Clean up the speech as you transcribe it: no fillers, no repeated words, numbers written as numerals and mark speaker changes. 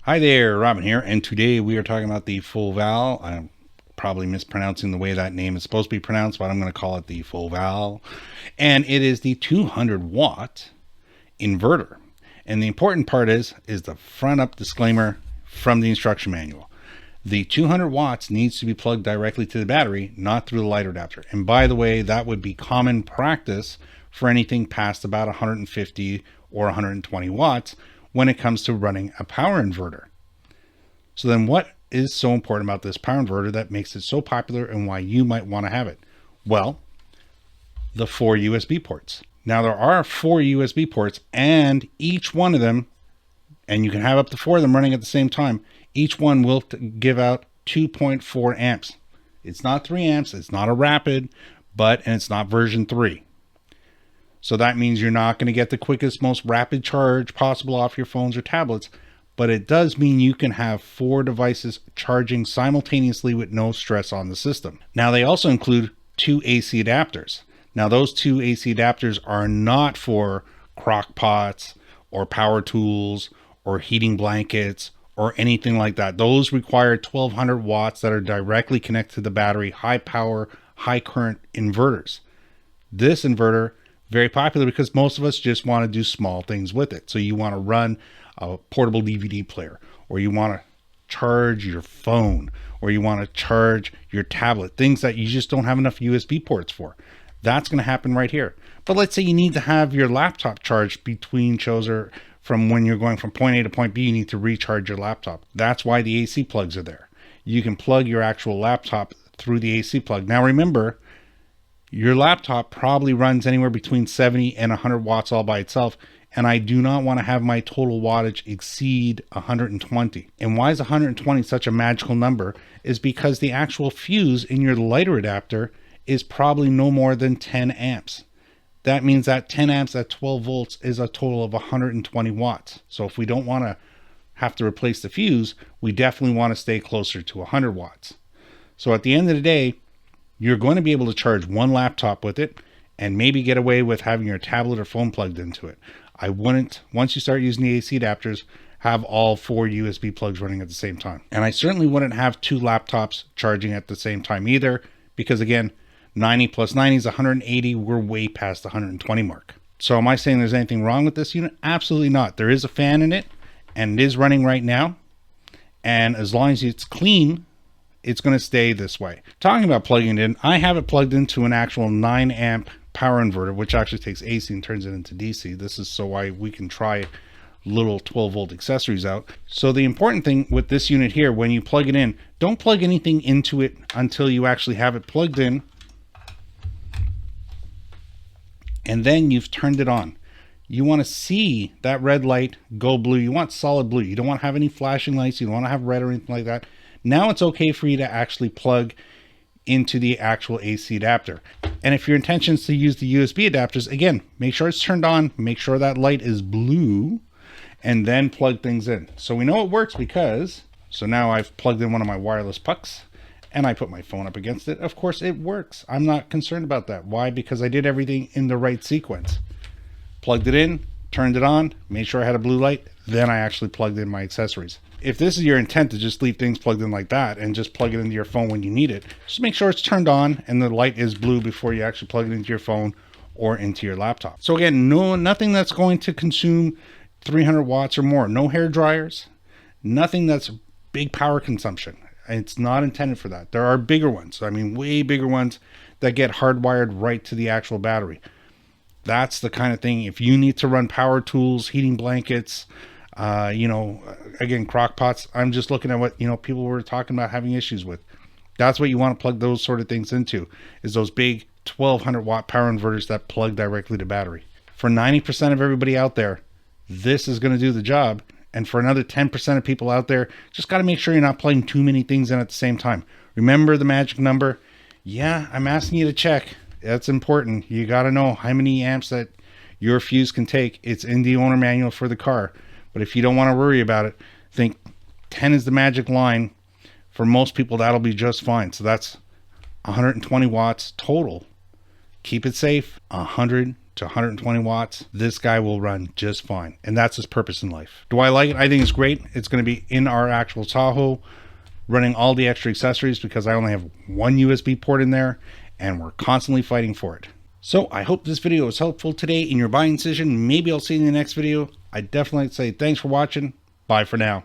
Speaker 1: Hi there, Robin here, and today we are talking about the FOVAL. I'm probably mispronouncing the way that name is supposed to be pronounced, but I'm going to call it the FOVAL. And it is the 200 watt inverter. And the important part is the front up disclaimer from the instruction manual. The 200 watts needs to be plugged directly to the battery, not through the light adapter. And by the way, that would be common practice for anything past about 150 or 120 watts when it comes to running a power inverter. So then what is so important about this power inverter that makes it so popular and why you might want to have it? Well, the 4 USB ports. Now there are 4 USB ports, and each one of them, and you can have up to 4 of them running at the same time, each one will give out 2.4 amps. It's not 3 amps, it's not a rapid, and it's not version 3. So that means you're not going to get the quickest, most rapid charge possible off your phones or tablets, but it does mean you can have 4 devices charging simultaneously with no stress on the system. Now they also include 2 AC adapters. Now those 2 AC adapters are not for crock pots or power tools or heating blankets or anything like that. Those require 1200 watts that are directly connected to the battery, high power, high current inverters. This inverter, very popular because most of us just want to do small things with it. So you want to run a portable DVD player, or you want to charge your phone, or you want to charge your tablet, things that you just don't have enough USB ports for. That's going to happen right here. But let's say you need to have your laptop charged between shows, or from when you're going from point A to point B, you need to recharge your laptop. That's why the AC plugs are there. You can plug your actual laptop through the AC plug. Now remember, your laptop probably runs anywhere between 70 and 100 watts all by itself, and I do not want to have my total wattage exceed 120. And why is 120 such a magical number? Is because the actual fuse in your lighter adapter is probably no more than 10 amps. That means that 10 amps at 12 volts is a total of 120 watts. So if we don't want to have to replace the fuse, we definitely want to stay closer to 100 watts. So at the end of the day, you're going to be able to charge one laptop with it and maybe get away with having your tablet or phone plugged into it. I wouldn't, once you start using the AC adapters, have all 4 USB plugs running at the same time. And I certainly wouldn't have 2 laptops charging at the same time either, because again, 90 plus 90 is 180. We're way past the 120 mark. So am I saying there's anything wrong with this unit? Absolutely not. There is a fan in it, and it is running right now. And as long as it's clean, it's going to stay this way. Talking about plugging it in, I have it plugged into an actual 9 amp power inverter, which actually takes AC and turns it into DC. This is so we can try little 12 volt accessories out. So the important thing with this unit here, when you plug it in, don't plug anything into it until you actually have it plugged in, and then you've turned it on. You want to see that red light go blue. You want solid blue. You don't want to have any flashing lights. You don't want to have red or anything like that. Now it's okay for you to actually plug into the actual AC adapter. And if your intention is to use the USB adapters, again, make sure it's turned on, make sure that light is blue, and then plug things in. So we know it works because, so now I've plugged in one of my wireless pucks and I put my phone up against it. Of course it works. I'm not concerned about that. Why? Because I did everything in the right sequence. Plugged it in, turned it on, made sure I had a blue light, then I actually plugged in my accessories. If this is your intent to just leave things plugged in like that and just plug it into your phone when you need it, just make sure it's turned on and the light is blue before you actually plug it into your phone or into your laptop. So again, nothing that's going to consume 300 watts or more. No hair dryers, nothing that's big power consumption. It's not intended for that. There are bigger ones. I mean, way bigger ones that get hardwired right to the actual battery. That's the kind of thing, if you need to run power tools, heating blankets, again, crock pots. I'm just looking at what, people were talking about having issues with. That's what you want to plug those sort of things into, is those big 1200 watt power inverters that plug directly to battery. For 90% of everybody out there, this is going to do the job. And for another 10% of people out there, just got to make sure you're not plugging too many things in at the same time. Remember the magic number. Yeah, I'm asking you to check. That's important. You got to know how many amps that your fuse can take. It's in the owner manual for the car. But if you don't want to worry about it, think 10 is the magic line. For most people, that'll be just fine. So that's 120 watts total. Keep it safe, 120 to 120 watts, this guy will run just fine. And that's his purpose in life. Do I like it? I think it's great. It's going to be in our actual Tahoe, running all the extra accessories because I only have one USB port in there and we're constantly fighting for it. So I hope this video was helpful today in your buying decision. Maybe I'll see you in the next video. I definitely say thanks for watching. Bye for now.